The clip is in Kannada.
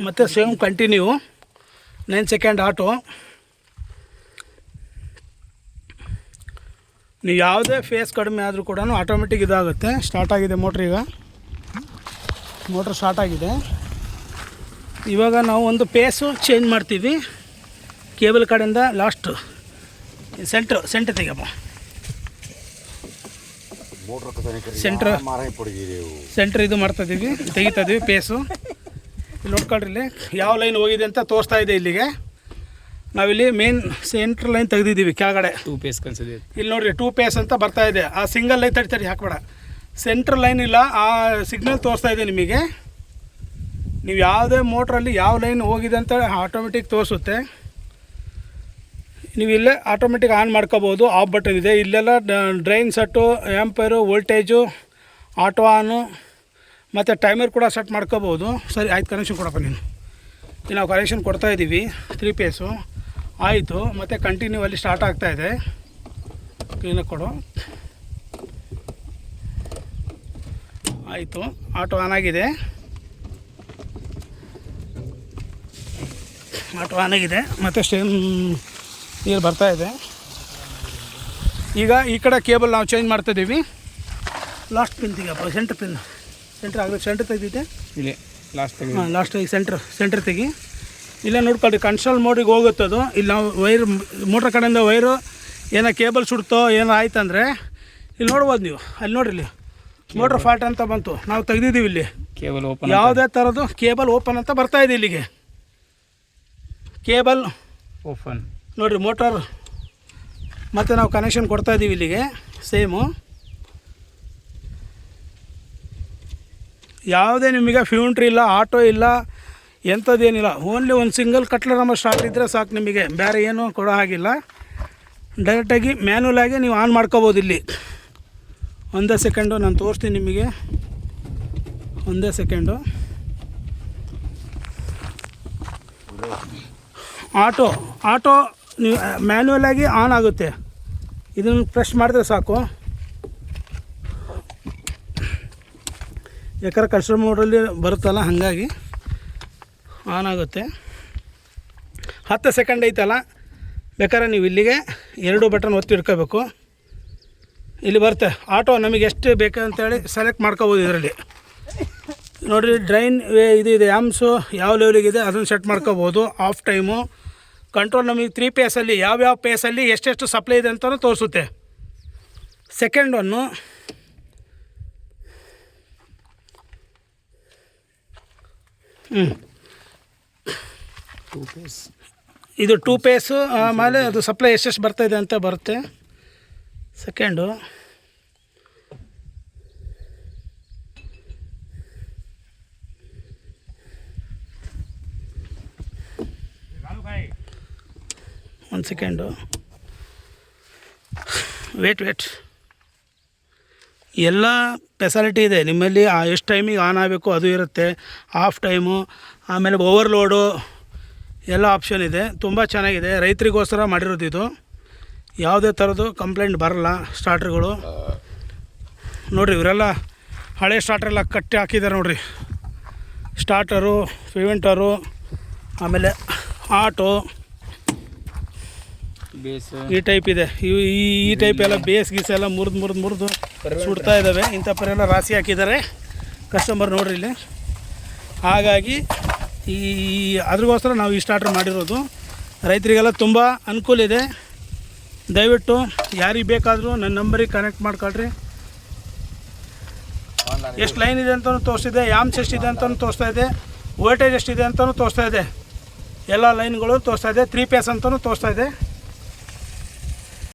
ಮತ್ತು ಸೇಮ್ ಕಂಟಿನ್ಯೂ 9 ಸೆಕೆಂಡ್ ಆಟೋ. ನೀವು ಯಾವುದೇ ಫೇಸ್ ಕಡಿಮೆ ಆದರೂ ಕೂಡ ಆಟೋಮೆಟಿಕ್ ಇದಾಗುತ್ತೆ. ಸ್ಟಾರ್ಟ್ ಆಗಿದೆ ಮೋಟ್ರ್. ಈಗ ಮೋಟ್ರ್ ಸ್ಟಾರ್ಟ್ ಆಗಿದೆ. ಇವಾಗ ನಾವು ಒಂದು ಪೇಸು ಚೇಂಜ್ ಮಾಡ್ತೀವಿ. ಕೇಬಲ್ ಕಡೆಯಿಂದ ಲಾಸ್ಟ್ ಸೆಂಟ್ರ್ ತೆಗಿಯಪ್ಪ. ಸೆಂಟ್ರ್ ಇದು ಮಾಡ್ತಾಯಿದ್ದೀವಿ, ತೆಗಿತಾಯಿದ್ದೀವಿ ಪೇಸು. ಇಲ್ಲಿ ನೋಡ್ಕೊಳ್ರಿ, ಇಲ್ಲಿ ಯಾವ ಲೈನ್ ಹೋಗಿದೆ ಅಂತ ತೋರಿಸ್ತಾ ಇದೆ. ಇಲ್ಲಿಗೆ ನಾವಿಲ್ಲಿ ಮೇನ್ ಸೆಂಟ್ರ್ ಲೈನ್ ತೆಗೆದಿದ್ದೀವಿ ಕೆಳಗಡೆ. 2 ಪೇಸ್ ಕನ್ಸಿದೆ. ಇಲ್ಲಿ ನೋಡಿರಿ 2 ಪೇಸ್ ಅಂತ ಬರ್ತಾ ಇದೆ. ಆ ಸಿಂಗಲ್ ಲೈನ್ ತಡಿ ಹಾಕಬೇಡ. ಸೆಂಟ್ರ್ ಲೈನ್ ಇಲ್ಲ, ಆ ಸಿಗ್ನಲ್ ತೋರಿಸ್ತಾ ಇದೆ ನಿಮಗೆ. ನೀವು ಯಾವುದೇ ಮೋಟ್ರಲ್ಲಿ ಯಾವ ಲೈನ್ ಹೋಗಿದೆ ಅಂತ ಆಟೋಮೆಟಿಕ್ ತೋರಿಸುತ್ತೆ. ನೀವು ಇಲ್ಲೇ ಆಟೋಮೆಟಿಕ್ ಆನ್ ಮಾಡ್ಕೋಬೋದು. ಆಫ್ ಬಟನ್ ಇದೆ. ಇಲ್ಲೆಲ್ಲ ಡ್ರೈನ್ ಸೆಟ್ಟು, ಆ್ಯಂಪೈರು, ವೋಲ್ಟೇಜು, ಆಟೋ ಆನು ಮತ್ತು ಟೈಮರ್ ಕೂಡ ಸೆಟ್ ಮಾಡ್ಕೋಬೋದು. ಸರಿ ಆಯ್ತು, ಕನೆಕ್ಷನ್ ಕೊಡಪ್ಪ ನೀನು. ಇಲ್ಲಿ ನಾವು ಕನೆಕ್ಷನ್ ಕೊಡ್ತಾಯಿದ್ದೀವಿ. 3 ಪೇಸು ಆಯಿತು. ಮತ್ತು ಕಂಟಿನ್ಯೂ ಅಲ್ಲಿ ಸ್ಟಾರ್ಟ್ ಆಗ್ತಾಯಿದೆ. ಕ್ಲೀನಾಗಿ ಕೊಡು. ಆಯಿತು, ಆಟೋ ಆನ್ ಆಗಿದೆ. ಆಟೋ ಆನ್ ಆಗಿದೆ. ಮತ್ತು ಸ್ಟೇಮ್ ನೀರು ಬರ್ತಾಯಿದೆ. ಈಗ ಈ ಕಡೆ ಕೇಬಲ್ ನಾವು ಚೇಂಜ್ ಮಾಡ್ತಾಯಿದ್ದೀವಿ. ಲಾಸ್ಟ್ ಪಿನ್ ತೆಗಿಯಪ್ಪ, ಸೆಂಟ್ರ್ ಪಿನ್. ಸೆಂಟ್ರ್ ಆಗಲಿ, ಸೆಂಟ್ರ್ ತೆಗೆದಿದೆ ಇಲ್ಲಿ ಲಾಸ್ಟ್ ತೆಗಿ. ಲಾಸ್ಟ್ ತೆಗಿ, ಸೆಂಟ್ರ್ ತೆಗಿ. ಇಲ್ಲೇ ನೋಡ್ಕೊಳ್ರಿ, ಕನ್ಸೋಲ್ ಮೋಡಿಗೆ ಹೋಗುತ್ತದು. ಇಲ್ಲಿ ನಾವು ವೈರ್ ಮೋಟ್ರ್ ಕಡೆಯಿಂದ ವೈರು ಏನೋ ಕೇಬಲ್ ಸುಡ್ತೋ ಏನೋ ಆಯ್ತಂದರೆ ಇಲ್ಲಿ ನೋಡ್ಬೋದು ನೀವು. ಅಲ್ಲಿ ನೋಡ್ರಿ, ಇಲ್ಲಿ ಮೋಟ್ರ್ ಫಾಲ್ಟ್ ಅಂತ ಬಂತು. ನಾವು ತೆಗೆದಿದ್ದೀವಿ. ಇಲ್ಲಿ ಕೇಬಲ್ ಓಪನ್, ಯಾವುದೇ ಥರದ್ದು ಕೇಬಲ್ ಓಪನ್ ಅಂತ ಬರ್ತಾಯಿದೆ. ಇಲ್ಲಿಗೆ ಕೇಬಲ್ ಓಪನ್ ನೋಡಿರಿ, ಮೋಟರ್. ಮತ್ತು ನಾವು ಕನೆಕ್ಷನ್ ಕೊಡ್ತಾಯಿದ್ದೀವಿ ಇಲ್ಲಿಗೆ ಸೇಮು. ಯಾವುದೇ ನಿಮಗೆ ಫ್ಯೂಂಟ್ರಿ ಇಲ್ಲ, ಆಟೋ ಇಲ್ಲ, ಎಂಥದ್ದೇನಿಲ್ಲ. ಓನ್ಲಿ ಒಂದು ಸಿಂಗಲ್ ಕಟ್ಲರ್ ನಂಬರ್ ಸ್ಟಾರ್ಟ್ ಇದ್ದರೆ ಸಾಕು. ನಿಮಗೆ ಬೇರೆ ಏನೂ ಕೊಡೋ ಹಾಗಿಲ್ಲ. ಡೈರೆಕ್ಟಾಗಿ ಮ್ಯಾನ್ಯಲಾಗಿ ನೀವು ಆನ್ ಮಾಡ್ಕೋಬೋದು. ಇಲ್ಲಿ ಒಂದೇ ಸೆಕೆಂಡು ನಾನು ತೋರಿಸ್ತೀನಿ ನಿಮಗೆ. ಒಂದೇ ಸೆಕೆಂಡು. ಆಟೋ ನೀವು ಮ್ಯಾನ್ಯಲಾಗಿ ಆನ್ ಆಗುತ್ತೆ. ಇದನ್ನು ಪ್ರೆಸ್ ಮಾಡಿದ್ರೆ ಸಾಕು. ಯಾಕಂದ್ರೆ ಕನ್ಸ್ಟ್ರಮ್ ಮೋಡ್ರಲ್ಲಿ ಬರುತ್ತಲ್ಲ, ಹಾಗಾಗಿ ಆನ್ ಆಗುತ್ತೆ. 10 ಸೆಕೆಂಡ್ ಐತಲ್ಲ, ಬೇಕಾದ್ರೆ ನೀವು ಇಲ್ಲಿಗೆ 2 ಬಟನ್ ಒತ್ತಿ ಇಟ್ಕೋಬೇಕು. ಇಲ್ಲಿ ಬರುತ್ತೆ ಆಟೋ. ನಮಗೆ ಎಷ್ಟು ಬೇಕಂತೇಳಿ ಸೆಲೆಕ್ಟ್ ಮಾಡ್ಕೋಬೋದು. ಇದರಲ್ಲಿ ನೋಡಿರಿ, ಡ್ರೈನ್ ಇದು ಇದೆ, ಆ್ಯಮ್ಸು ಯಾವ ಲೆವೆಲಿಗಿದೆ ಅದನ್ನು ಸೆಟ್ ಮಾಡ್ಕೋಬೋದು. ಆಫ್ ಟೈಮು ಕಂಟ್ರೋಲ್ ನಮಗೆ 3 ಪೇಸಲ್ಲಿ ಯಾವ್ಯಾವ ಪೇಸಲ್ಲಿ ಎಷ್ಟೆಷ್ಟು ಸಪ್ಲೈ ಇದೆ ಅಂತಲೂ ತೋರಿಸುತ್ತೆ. ಸೆಕೆಂಡ್ ಒನ್ನು ಇದು 2 ಪೇಸು. ಆಮೇಲೆ ಅದು ಸಪ್ಲೈ ಎಷ್ಟೆಷ್ಟು ಬರ್ತಾಯಿದೆ ಅಂತ ಬರುತ್ತೆ. ಸೆಕೆಂಡು ಒಂದು ಸೆಕೆಂಡು, ವೇಟ್. ಎಲ್ಲ ಫೆಸಿಲಿಟಿ ಇದೆ ನಿಮ್ಮಲ್ಲಿ. ಎಷ್ಟು ಟೈಮಿಗೆ ಆನ್ ಆಗಬೇಕು ಅದು ಇರುತ್ತೆ. ಆಫ್ ಟೈಮು, ಆಮೇಲೆ ಓವರ್ಲೋಡು ಎಲ್ಲ ಆಪ್ಷನ್ ಇದೆ. ತುಂಬ ಚೆನ್ನಾಗಿದೆ. ರೈತರಿಗೋಸ್ಕರ ಮಾಡಿರೋದು ಇದು. ಯಾವುದೇ ಥರದ್ದು ಕಂಪ್ಲೇಂಟ್ ಬರಲ್ಲ. ಸ್ಟಾರ್ಟ್ರ್ಗಳು ನೋಡಿರಿ, ಇವರೆಲ್ಲ ಹಳೆ ಸ್ಟಾರ್ಟ್ರೆಲ್ಲ ಕಟ್ಟಿ ಹಾಕಿದ್ದಾರೆ ನೋಡಿರಿ. ಸ್ಟಾರ್ಟರು, ಪ್ರಿವೆಂಟರು, ಆಮೇಲೆ ಆಟೋ ಬೇಸ್ ಈ ಟೈಪ್ ಇದೆ. ಈ ಟೈಪ್ ಎಲ್ಲ ಬೇಸ್ ಗೀಸ್ ಎಲ್ಲ ಮುರಿದು ಸುಡ್ತಾ ಇದ್ದಾವೆ. ಇಂಥ ಪರೆಲ್ಲ ರಾಶಿ ಹಾಕಿದ್ದಾರೆ ಕಸ್ಟಮರ್ ನೋಡ್ರಿ ಇಲ್ಲಿ. ಹಾಗಾಗಿ ಅದ್ರಿಗೋಸ್ಕರ ನಾವು ಈ ಸ್ಟಾರ್ಟರ್ ಮಾಡಿರೋದು. ರೈತರಿಗೆಲ್ಲ ತುಂಬ ಅನುಕೂಲ ಇದೆ. ದಯವಿಟ್ಟು ಯಾರಿಗೆ ಬೇಕಾದರೂ ನನ್ನ ನಂಬರಿಗೆ ಕನೆಕ್ಟ್ ಮಾಡ್ಕೊಳ್ರಿ. ಎಷ್ಟು ಲೈನ್ ಇದೆ ಅಂತಲೂ ತೋರಿಸ್ತಿದೆ, ಆ್ಯಮ್ಸ್ ಎಷ್ಟಿದೆ ಅಂತಲೂ ತೋರಿಸ್ತಾ ಇದೆ, ವೋಲ್ಟೇಜ್ ಎಷ್ಟಿದೆ ಅಂತಲೂ ತೋರಿಸ್ತಾ ಇದೆ. ಎಲ್ಲ ಲೈನ್ಗಳು ತೋರಿಸ್ತಾ ಇದೆ. 3 ಪೇಸ್ ಅಂತಲೂ ತೋರಿಸ್ತಾ ಇದೆ.